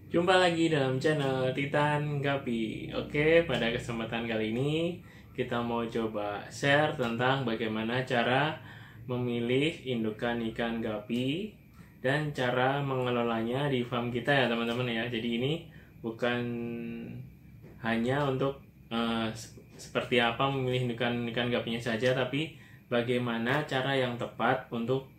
Jumpa lagi dalam channel Titan Gapi. Oke, pada kesempatan kali ini kita mau coba share tentang bagaimana cara memilih indukan ikan gapi dan cara mengelolanya di farm kita ya teman-teman ya. Jadi ini bukan hanya untuk seperti apa memilih indukan ikan gapinya saja, tapi bagaimana cara yang tepat untuk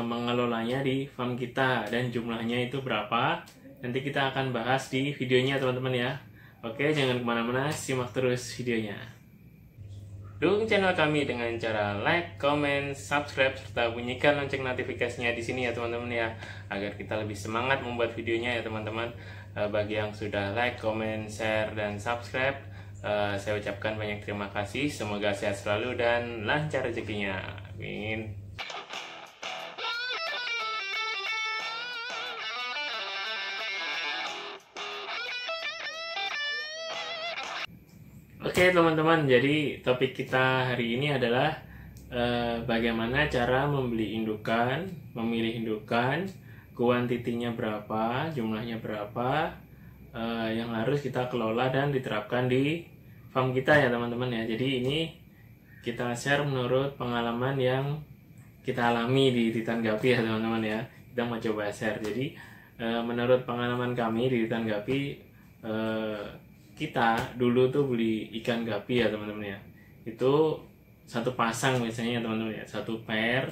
mengelolanya di farm kita dan jumlahnya itu berapa. Nanti kita akan bahas di videonya teman-teman ya. Oke, jangan kemana-mana, simak terus videonya. Dukung channel kami dengan cara like, comment, subscribe, serta bunyikan lonceng notifikasinya di sini ya teman-teman ya, agar kita lebih semangat membuat videonya ya teman-teman. Bagi yang sudah like, comment, share, dan subscribe, saya ucapkan banyak terima kasih. Semoga sehat selalu dan lancar rezekinya. Amin. Oke teman-teman, jadi topik kita hari ini adalah bagaimana cara membeli indukan, memilih indukan, kuantitinya berapa, jumlahnya berapa, yang harus kita kelola dan diterapkan di farm kita ya teman-teman ya. Jadi ini kita share menurut pengalaman yang kita alami di Titan Gapi ya teman-teman ya. Kita mau coba share. Jadi menurut pengalaman kami di Titan Gapi, kita dulu tuh beli ikan gapi ya teman-teman ya, itu satu pasang biasanya ya teman-teman ya, satu pair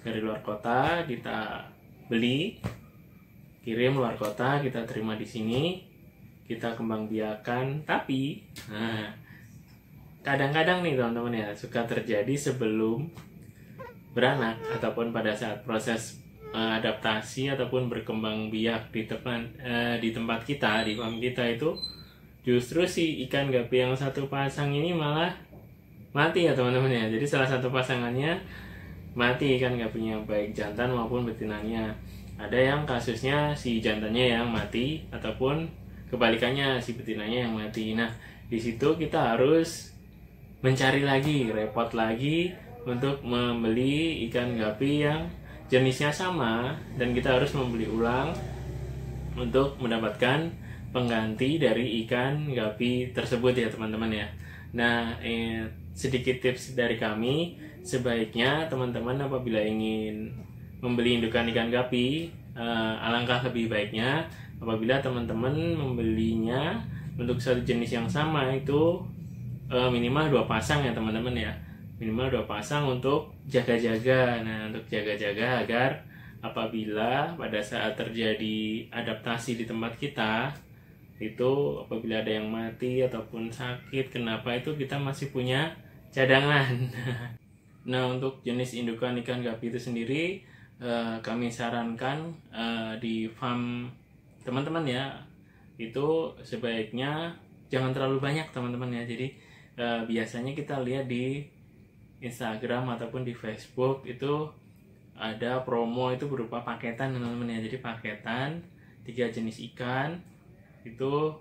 dari luar kota kita beli, kirim luar kota, kita terima di sini, kita kembang biakan. Tapi kadang-kadang nih teman-teman ya, suka terjadi sebelum beranak ataupun pada saat proses adaptasi ataupun berkembang biak di tempat kita, di farm kita itu, justru si ikan gapi yang satu pasang ini malah mati ya teman-teman ya. Jadi salah satu pasangannya mati ikan gapinya, baik jantan maupun betinanya. Ada yang kasusnya si jantannya yang mati ataupun kebalikannya si betinanya yang mati. Nah, di situ kita harus mencari lagi, repot lagi untuk membeli ikan gapi yang jenisnya sama, dan kita harus membeli ulang untuk mendapatkan pengganti dari ikan gapi tersebut ya teman-teman ya. Nah, sedikit tips dari kami, sebaiknya teman-teman apabila ingin membeli indukan ikan gapi, alangkah lebih baiknya apabila teman-teman membelinya untuk satu jenis yang sama itu minimal 2 pasang ya teman-teman ya, minimal 2 pasang untuk jaga-jaga. Nah, untuk jaga-jaga agar apabila pada saat terjadi adaptasi di tempat kita itu, apabila ada yang mati ataupun sakit kenapa, itu kita masih punya cadangan. Nah, untuk jenis indukan ikan gapi itu sendiri kami sarankan di farm teman-teman ya, itu sebaiknya jangan terlalu banyak teman-teman ya. Jadi biasanya kita lihat di Instagram ataupun di Facebook itu ada promo itu berupa paketan teman-teman ya. Jadi paketan 3 jenis ikan itu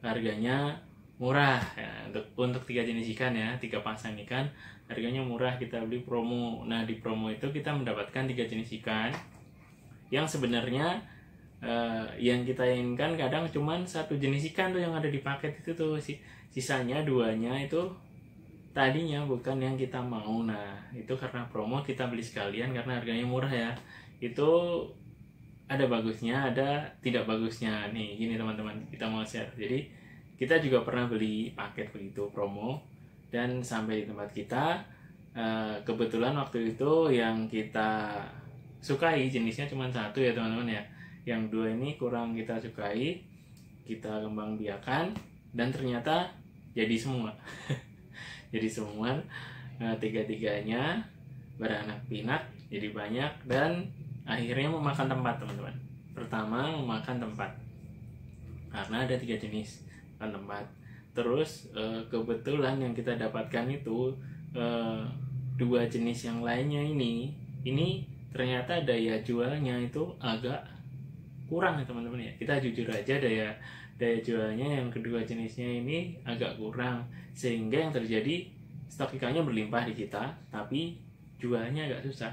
harganya murah ya, untuk 3 jenis ikan ya, 3 pasang ikan harganya murah, kita beli promo. Nah, di promo itu kita mendapatkan 3 jenis ikan yang sebenarnya yang kita inginkan kadang cuman 1 jenis ikan tuh yang ada di paket itu tuh, sisanya 2-nya itu tadinya bukan yang kita mau. Nah, itu karena promo kita beli sekalian karena harganya murah ya. Itu ada bagusnya, ada tidak bagusnya. Nih gini teman-teman, kita mau share. Jadi kita juga pernah beli paket begitu promo, dan sampai di tempat kita kebetulan waktu itu yang kita sukai jenisnya cuma 1 ya teman-teman ya. Yang 2 ini kurang kita sukai, kita kembang biakan dan ternyata jadi semua. Jadi semua, 3-tiganya beranak pinak, jadi banyak, dan akhirnya memakan tempat teman-teman. Pertama, memakan tempat karena ada 3 jenis makan tempat. Terus kebetulan yang kita dapatkan itu 2 jenis yang lainnya ini ternyata daya jualnya itu agak kurang ya teman-teman ya. Kita jujur aja, daya jualnya yang kedua jenisnya ini agak kurang, sehingga yang terjadi stok ikannya berlimpah di kita, tapi jualnya agak susah.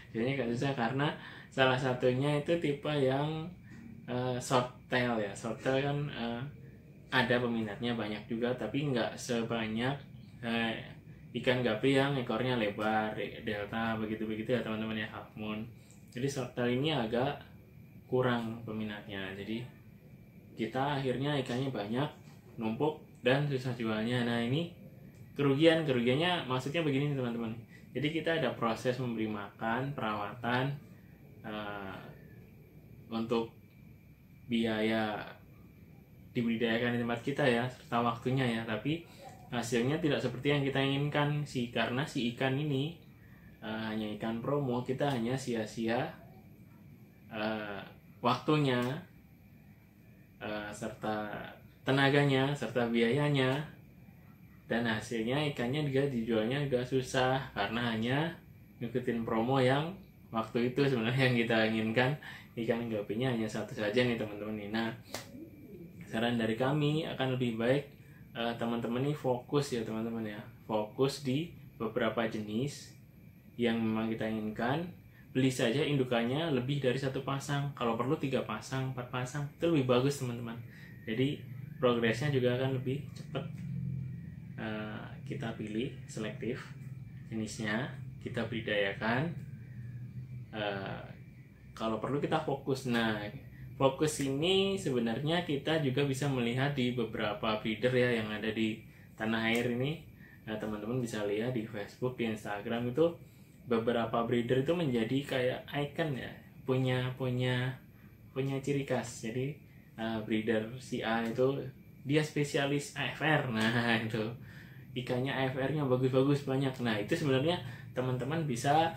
Jualnya agak susah karena salah satunya itu tipe yang short tail ya. Short tail kan ada peminatnya banyak juga, tapi nggak sebanyak ikan gapi yang ekornya lebar, delta begitu-begitu ya teman-teman ya, half moon. Jadi short tail ini agak kurang peminatnya, jadi kita akhirnya ikannya banyak, numpuk, dan susah jualnya. Nah ini kerugiannya maksudnya begini teman-teman. Jadi kita ada proses memberi makan, perawatan, untuk biaya dibudidayakan di tempat kita ya, serta waktunya ya, tapi hasilnya tidak seperti yang kita inginkan sih, karena si ikan ini hanya ikan promo, kita hanya sia-sia waktunya, serta tenaganya, serta biayanya, dan hasilnya ikannya juga dijualnya agak susah karena hanya ngikutin promo yang waktu itu sebenarnya yang kita inginkan ikan gapinya hanya satu saja nih teman-teman nih. Nah, saran dari kami akan lebih baik teman-teman ini fokus ya teman-teman ya, fokus di beberapa jenis yang memang kita inginkan. Beli saja indukannya lebih dari 1 pasang, kalau perlu 3 pasang, 4 pasang, itu lebih bagus teman-teman. Jadi progresnya juga akan lebih cepat. Kita pilih selektif jenisnya, kita budidayakan. Kalau perlu kita fokus. Nah, fokus ini sebenarnya kita juga bisa melihat di beberapa breeder ya yang ada di tanah air ini. Nah, teman-teman bisa lihat di Facebook, di Instagram itu beberapa breeder itu menjadi kayak icon ya, punya ciri khas. Jadi breeder si A itu dia spesialis AFR. Nah, itu ikannya AFR-nya bagus-bagus banyak. Nah, itu sebenarnya teman-teman bisa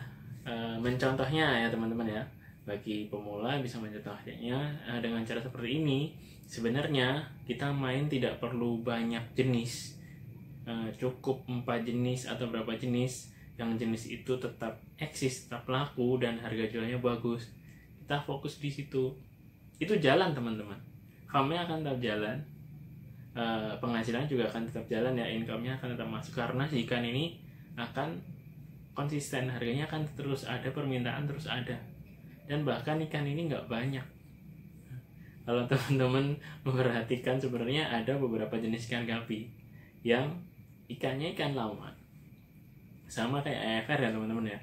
mencontohnya ya teman-teman ya. Bagi pemula bisa mencontohnya dengan cara seperti ini. Sebenarnya kita main tidak perlu banyak jenis, cukup 4 jenis atau berapa jenis yang jenis itu tetap eksis, tetap laku, dan harga jualnya bagus. Kita fokus di situ, itu jalan teman-teman. Farmnya akan tetap jalan, penghasilan juga akan tetap jalan ya, income-nya akan tetap masuk karena si ikan ini akan konsisten, harganya akan terus ada, permintaan terus ada, dan bahkan ikan ini nggak banyak. Kalau teman-teman memperhatikan, sebenarnya ada beberapa jenis ikan gapi yang ikannya ikan lama, sama kayak AFR ya teman-teman ya,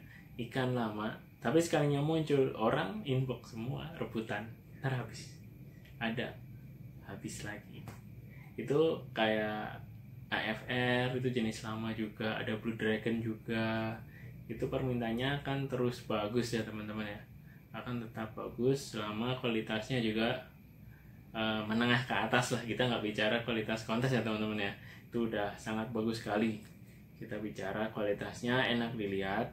ikan lama, tapi sekalinya muncul orang inbox semua rebutan, ntar habis lagi. Itu kayak AFR itu jenis lama juga, ada Blue Dragon juga, itu permintaannya akan terus bagus ya teman-teman ya, akan tetap bagus selama kualitasnya juga menengah ke atas lah. Kita nggak bicara kualitas kontes ya teman-teman ya, itu udah sangat bagus sekali. Kita bicara kualitasnya enak dilihat,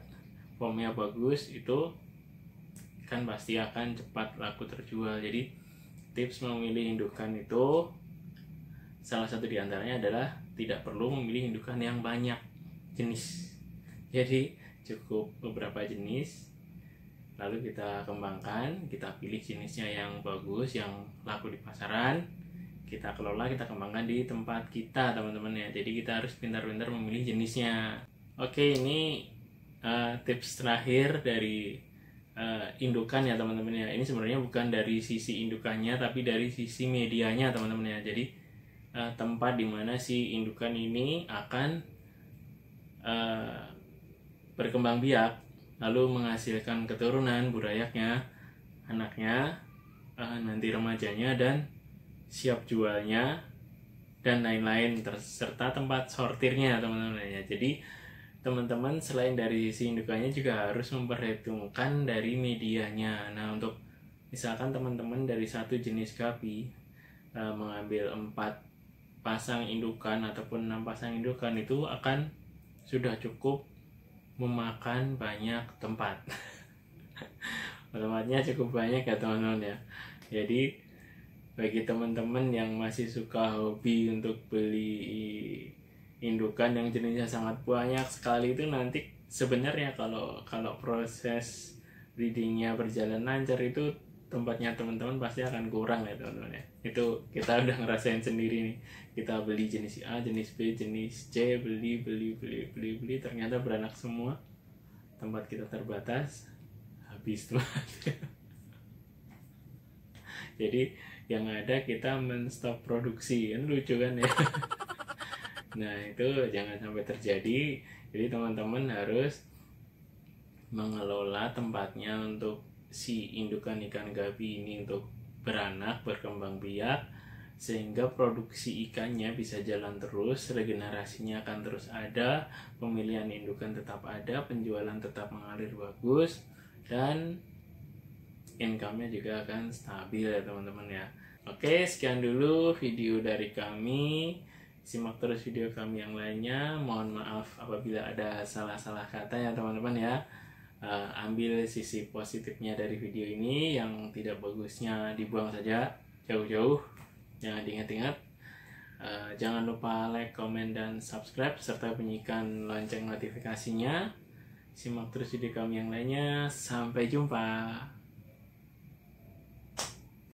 formnya bagus, itu kan pasti akan cepat laku terjual. Jadi tips memilih indukan itu salah satu diantaranya adalah tidak perlu memilih indukan yang banyak jenis. Jadi cukup beberapa jenis, lalu kita kembangkan, kita pilih jenisnya yang bagus, yang laku di pasaran, kita kelola, kita kembangkan di tempat kita teman-teman ya. Jadi kita harus pintar-pintar memilih jenisnya. Oke, ini tips terakhir dari indukan ya teman-teman ya. Ini sebenarnya bukan dari sisi indukannya, tapi dari sisi medianya teman-teman ya. Jadi tempat dimana si indukan ini akan berkembang biak, lalu menghasilkan keturunan, burayaknya, anaknya, nanti remajanya, dan siap jualnya, dan lain-lain, serta tempat sortirnya teman-teman ya. Jadi teman-teman selain dari sisi indukannya juga harus memperhitungkan dari medianya. Nah, untuk misalkan teman-teman dari satu jenis gapi mengambil 4 pasang indukan ataupun 6 pasang indukan, itu akan sudah cukup memakan banyak tempat. Tempatnya cukup banyak ya teman-teman ya. Jadi bagi teman-teman yang masih suka hobi untuk beli indukan yang jenisnya sangat banyak sekali, itu nanti sebenarnya kalau proses breedingnya berjalan lancar, itu tempatnya teman-teman pasti akan kurang ya teman-teman ya. Itu kita udah ngerasain sendiri nih. Kita beli jenis A, jenis B, jenis C, beli, ternyata beranak semua. Tempat kita terbatas, habis tuh. Jadi yang ada kita menstop produksi, kan lucu kan ya. Nah itu jangan sampai terjadi. Jadi teman-teman harus mengelola tempatnya untuk si indukan ikan gabi ini untuk beranak, berkembang biak, sehingga produksi ikannya bisa jalan terus, regenerasinya akan terus ada, pemilihan indukan tetap ada, penjualan tetap mengalir bagus, dan income-nya juga akan stabil ya teman-teman ya. Oke, sekian dulu video dari kami. Simak terus video kami yang lainnya. Mohon maaf apabila ada salah-salah kata ya teman-teman ya. Ambil sisi positifnya dari video ini, yang tidak bagusnya dibuang saja jauh-jauh, jangan diingat-ingat. Jangan lupa like, komen, dan subscribe serta bunyikan lonceng notifikasinya. Simak terus video kami yang lainnya. Sampai jumpa.